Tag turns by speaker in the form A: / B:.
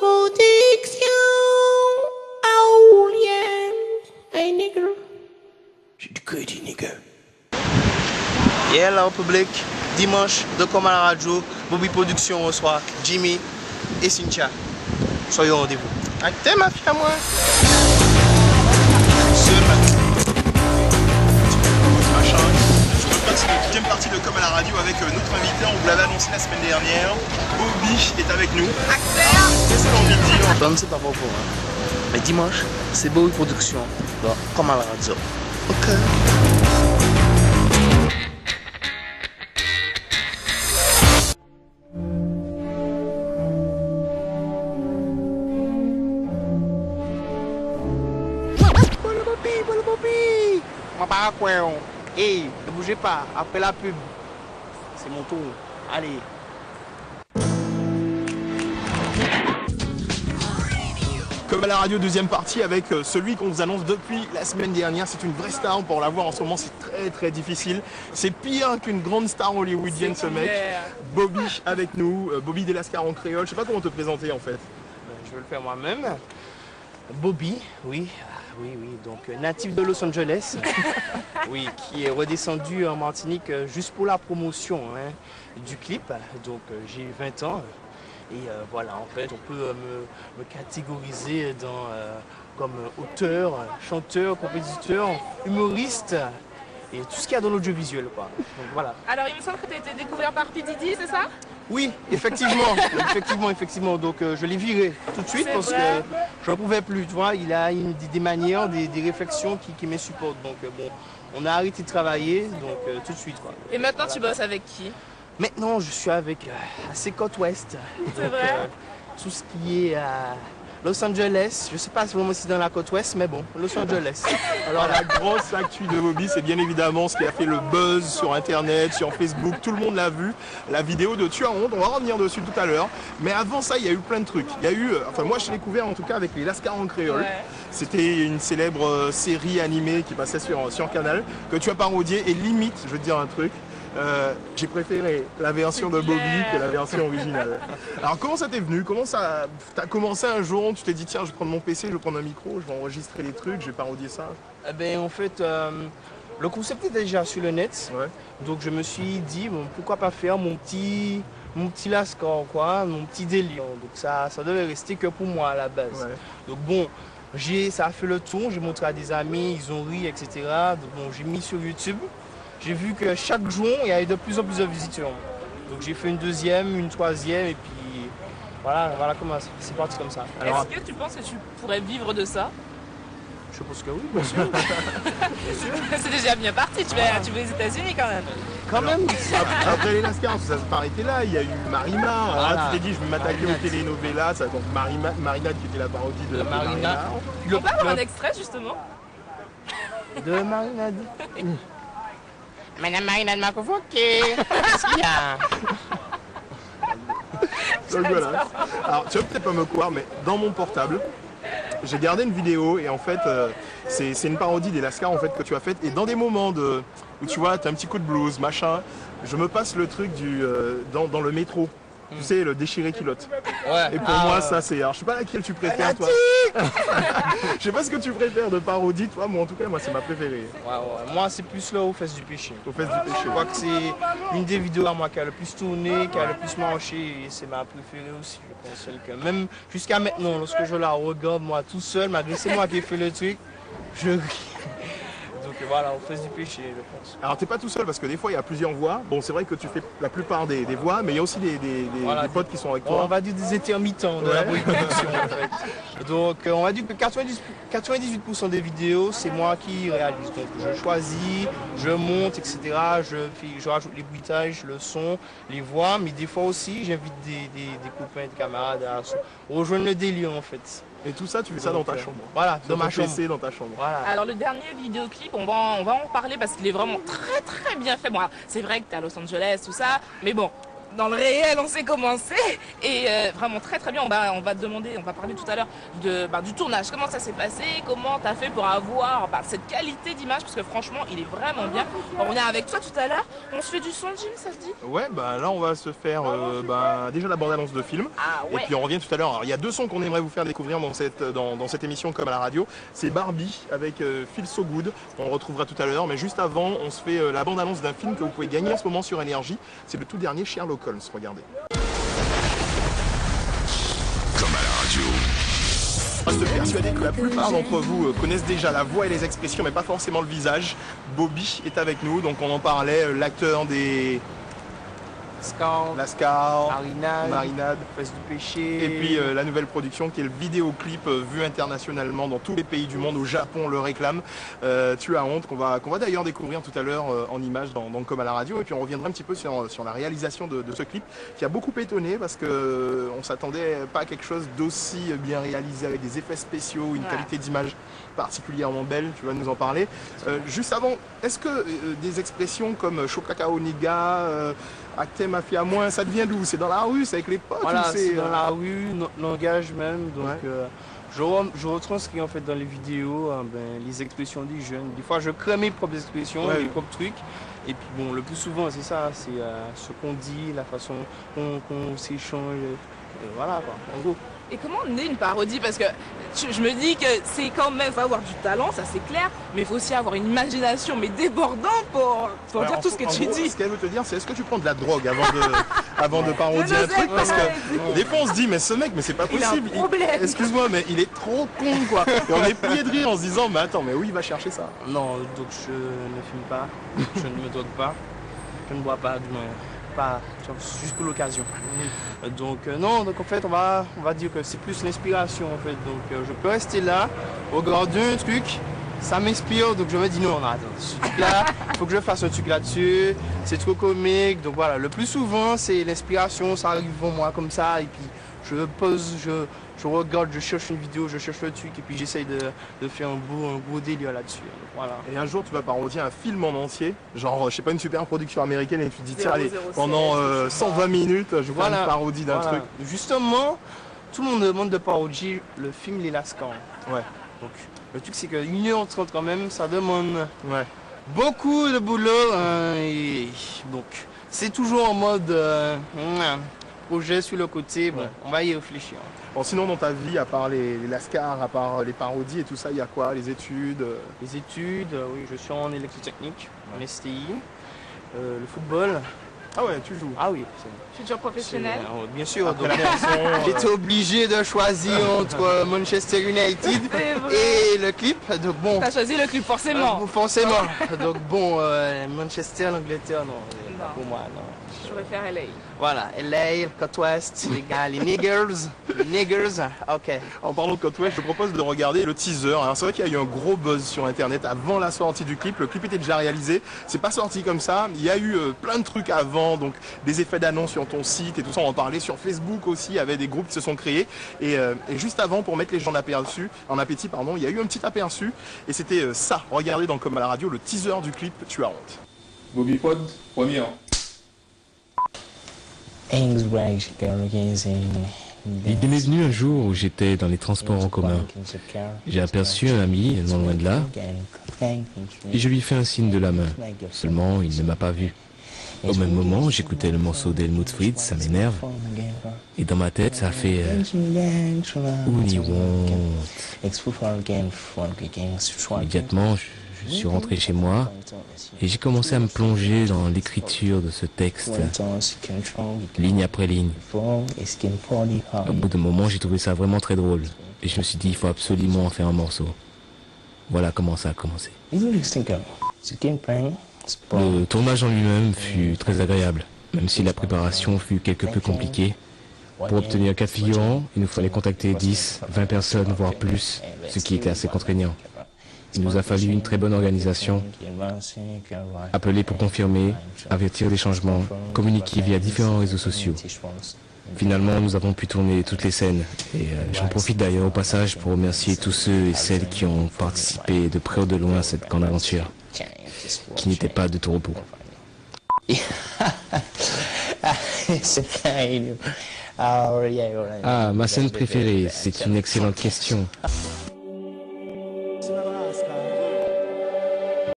A: Production. Oh yeah. Hey nigga. J'ai du crédit nigga.
B: Yeah, là au public, dimanche, de Comme à la radio, Bobby Production reçoit Jimmy et Cynthia. Soyez au rendez-vous. Actez ma fille à moi. C'est la deuxième partie de Comme à la radio avec notre invité, on vous l'avait annoncé la semaine dernière. Bobby est avec nous. Qu'est-ce qu'on veut dire? Je ne sais pas pourquoi. Mais dimanche, c'est Bobby Production dans Comme à la radio. Ok. Hey, ne bougez pas, après la pub, c'est mon tour. Allez.
C: Comme à la radio, deuxième partie avec celui qu'on vous annonce depuis la semaine dernière. C'est une vraie star, pour l'avoir en ce moment c'est très difficile. C'est pire qu'une grande star hollywoodienne ce mec. Bobby avec nous, Bobby des Lascars en créole. Je sais pas comment te présenter en fait.
B: Je vais le faire moi-même. Bobby, oui, donc natif de Los Angeles, oui, qui est redescendu en Martinique juste pour la promotion du clip. Donc j'ai 20 ans et voilà, en fait, on peut me catégoriser comme auteur, chanteur, compositeur, humoriste et tout ce qu'il y a dans l'audiovisuel, quoi. Donc voilà.
D: Alors il me semble que tu as été découvert par P. Diddy, c'est ça?
B: Oui, effectivement, effectivement. Donc je l'ai viré tout de suite parce que je n'en pouvais plus. Tu vois, il a des manières, des réflexions qui m'insupportent. Donc bon, on a arrêté de travailler, donc tout de suite, quoi.
D: Et maintenant tu bosses avec qui?
B: Maintenant, je suis avec assez côte ouest.
D: C'est vrai?
B: Tout ce qui est Los Angeles, je ne sais pas vraiment si c'est dans la côte ouest, mais bon, Los Angeles.
C: Alors la grosse actu de Bobby, c'est bien évidemment ce qui a fait le buzz sur internet, sur Facebook, tout le monde l'a vu, la vidéo de Tu as honte, on va revenir dessus tout à l'heure. Mais avant ça, il y a eu plein de trucs. Il y a eu, enfin moi je l'ai découvert en tout cas avec les Lascars en créole.
D: Ouais.
C: C'était une célèbre série animée qui passait sur Canal, que tu as parodié et limite, je veux te dire un truc. J'ai préféré la version de Bobby que la version originale. Alors comment ça t'est venu? Comment ça t'as commencé un jour? Tu t'es dit tiens, je vais prendre mon PC, je vais prendre un micro, je vais enregistrer des trucs, je vais parodier ça.
B: Eh ben, en fait, le concept était déjà sur le net.
C: Ouais.
B: Donc je me suis dit bon, pourquoi pas faire mon petit lascar, quoi, mon petit délire. Donc ça devait rester que pour moi à la base.
C: Ouais.
B: Donc bon, ça a fait le tour, j'ai montré à des amis, ils ont ri, etc. Donc bon, j'ai mis sur YouTube. J'ai vu que chaque jour, il y avait de plus en plus de visiteurs. Donc j'ai fait une deuxième, une troisième, et puis voilà comment c'est parti comme ça.
D: Est-ce que tu penses que tu pourrais vivre de ça?
B: Je pense que oui, bien sûr.
D: C'est déjà bien parti, tu vas aux États-Unis quand même.
B: Quand même.
C: Après les Lascars, ça s'est pas arrêté là, il y a eu Marina.
B: Voilà.
C: Là, tu t'es dit je vais m'attaquer aux telenovelas, ça, donc Marinade qui était la parodie de
B: Marina.
D: On peut avoir un extrait justement?
B: De Marinade. Madame Marinade m'a convoqué. Qu'est-ce qu'il y a?
C: Donc voilà. Alors tu vas peut-être pas me croire, mais dans mon portable, j'ai gardé une vidéo et en fait c'est une parodie des Lascars en fait que tu as faite et dans des moments où tu vois, tu as un petit coup de blues, machin, je me passe le truc dans le métro. Tu sais, le déchiré culotte.
B: Ouais.
C: Et pour moi, ça c'est... Alors je sais pas laquelle tu préfères toi. Je sais pas ce que tu préfères de parodie toi, mais en tout cas moi c'est ma préférée.
B: Ouais. Moi c'est plus là aux fesses du péché.
C: Aux fesses du péché.
B: Je crois que c'est une des vidéos à moi qui a le plus tourné, qui a le plus marché et c'est ma préférée aussi, je pense. Celle que même jusqu'à maintenant, lorsque je la regarde moi tout seul, malgré c'est moi qui ai fait le truc, je ris. Donc voilà, aux fesses du péché, je pense.
C: Alors t'es pas tout seul parce que des fois il y a plusieurs voix. Bon c'est vrai que tu fais la plupart des voix, mais il y a aussi des potes qui sont avec toi.
B: On va dire des intermittents de la production en fait. Donc on va dire que 98% des vidéos c'est moi qui réalise. Donc je choisis, je monte, etc. Je rajoute les bruitages, le son, les voix, mais des fois aussi j'invite des copains, des camarades à rejoindre le délire en fait.
C: Et tout ça, tu fais ça dans ta chambre.
B: Voilà, dans ma chambre.
C: PC, dans ta chambre.
B: Voilà.
D: Alors le dernier vidéoclip, on va en parler parce qu'il est vraiment très bien fait. Bon, c'est vrai que tu es à Los Angeles, tout ça, mais bon, dans le réel, on sait comment c'est. Et vraiment très très bien. On va demander, on va parler tout à l'heure du tournage. Comment ça s'est passé? Comment tu as fait pour avoir cette qualité d'image? Parce que franchement, il est vraiment bien. On revient avec toi tout à l'heure. On se fait du son, Jim, ça se dit?
C: Ouais, bah là on va se faire déjà la bande-annonce de film.
D: Ah ouais.
C: Et puis on revient tout à l'heure. Alors il y a deux sons qu'on aimerait vous faire découvrir dans cette émission comme à la radio. C'est Barbie avec Feel So Good. On le retrouvera tout à l'heure. Mais juste avant, on se fait la bande-annonce d'un film que vous pouvez gagner en ce moment sur Énergie. C'est le tout dernier Sherlock Holmes. Regardez.
E: Comme à la radio.
C: Je reste persuadé que la plupart d'entre vous connaissent déjà la voix et les expressions, mais pas forcément le visage. Bobby est avec nous, donc on en parlait, l'acteur des Lascar, Marinade,
B: Fesse du péché.
C: et puis la nouvelle production qui est le vidéoclip vu internationalement dans tous les pays du monde, au Japon le réclame, Tu as honte, qu'on va d'ailleurs découvrir tout à l'heure en images dans Comme à la radio, et puis on reviendra un petit peu sur la réalisation de ce clip qui a beaucoup étonné parce que on s'attendait pas à quelque chose d'aussi bien réalisé avec des effets spéciaux, une qualité d'image particulièrement belle, tu vas nous en parler. Juste avant, est-ce que des expressions comme Shokakao Niga, Acte Mafia moins, ça devient d'où? C'est dans la rue, c'est avec les potes?
B: Voilà,
C: ou
B: c'est dans la rue, notre langage même. Donc,
C: Ouais.
B: je retranscris en fait dans les vidéos les expressions des jeunes. Des fois, je crée mes propres expressions,
C: Ouais.
B: mes propres trucs. Et puis bon, le plus souvent, c'est ça, c'est ce qu'on dit, la façon qu'on s'échange. Voilà, quoi, en gros.
D: Et comment naît une parodie? Parce que je me dis que c'est quand même, faut avoir du talent, ça c'est clair, mais il faut aussi avoir une imagination mais débordante pour
C: Ouais,
D: dire tout ce que tu
C: gros,
D: dis.
C: Ce qu'elle veut te dire, c'est est-ce que tu prends de la drogue avant de parodier
D: Je
C: un
D: sais
C: truc?
D: pas,
C: Parce que
D: ouais.
C: des fois on se dit, mais ce mec, mais c'est pas
D: Il a un
C: possible.
D: problème.
C: Excuse-moi, mais il est trop con, quoi. Et on est plié de rire en se disant, mais attends, mais où il va chercher ça?
B: Non, donc je ne fume pas, je ne me drogue pas, je ne bois pas, du moins, pas juste pour l'occasion. Donc non, donc en fait on va dire que c'est plus l'inspiration en fait. Donc je peux rester là, regarder un truc, ça m'inspire, donc je me dis non, attends, ce truc là, il faut que je fasse un truc là-dessus, c'est trop comique. Donc voilà, le plus souvent c'est l'inspiration, ça arrive en moi comme ça, et puis je pose, je regarde, je cherche une vidéo, je cherche le truc, et puis j'essaye de faire un beau délire là-dessus. Donc, voilà.
C: Et un jour, tu vas parodier un film en entier, genre, je sais pas, une super production américaine, et tu te dis, tiens, allez,
D: 007,
C: pendant 120 minutes, je vais faire une parodie d'un truc.
B: Justement, tout le monde demande de parodier le film Les Lascars.
C: Ouais,
B: Donc, le truc, c'est que 1h30 quand même, ça demande
C: ouais.
B: beaucoup de boulot. Et donc, c'est toujours en mode projet sur le côté. Bon,
C: Ouais.
B: on va y réfléchir.
C: Bon, sinon, dans ta vie, à part les Lascars, à part les parodies et tout ça, il y a quoi? Les études?
B: Les études, oui, je suis en électrotechnique, en STI. Le football,
C: Ah ouais, tu joues.
B: ah oui,
D: Futur professionnel.
B: bien sûr.
C: Après
B: donc,
C: la chanson,
B: j'étais obligé de choisir entre Manchester United
D: C'est vrai.
B: et le clip. Donc bon,
D: T'as choisi le clip forcément.
B: forcément. Donc bon, Manchester, l'Angleterre, non, pas
D: Non.
B: pour moi, non.
D: Je préfère LA.
B: Voilà, LA, Côte Ouest, les gars, les niggers, ok.
C: En parlant de Côte Ouest, je te propose de regarder le teaser. Alors, c'est vrai qu'il y a eu un gros buzz sur internet avant la sortie du clip. Le clip était déjà réalisé. C'est pas sorti comme ça. Il y a eu plein de trucs avant, donc des effets d'annonce sur ton site et tout ça. On en parlait sur Facebook aussi. Il y avait des groupes qui se sont créés. Et juste avant, pour mettre les gens en appétit, il y a eu un petit aperçu. Et c'était ça. Regardez dans Comme à la radio, le teaser du clip Tu as honte.
F: Bobby Pod, premier rang.
G: L'idée m'est venue un jour où j'étais dans les transports en commun. J'ai aperçu un ami non loin de là et je lui ai fait un signe de la main. Seulement, il ne m'a pas vu. Au même moment, j'écoutais le morceau d'Helmut Fritz, ça m'énerve. Et dans ma tête, ça a fait Uni Won't. Immédiatement, je suis rentré chez moi et j'ai commencé à me plonger dans l'écriture de ce texte, ligne après ligne. Au bout d'un moment, j'ai trouvé ça vraiment très drôle. Et je me suis dit, il faut absolument en faire un morceau. Voilà comment ça a commencé. Le tournage en lui-même fut très agréable, même si la préparation fut quelque peu compliquée. Pour obtenir 4 figurants, il nous fallait contacter 10, 20 personnes, voire plus, ce qui était assez contraignant. Il nous a fallu une très bonne organisation, appeler pour confirmer, avertir des changements, communiquer via différents réseaux sociaux. Finalement, nous avons pu tourner toutes les scènes et j'en profite d'ailleurs au passage pour remercier tous ceux et celles qui ont participé de près ou de loin à cette grande aventure, qui n'était pas de tout repos. Ah, ma scène préférée, c'est une excellente question.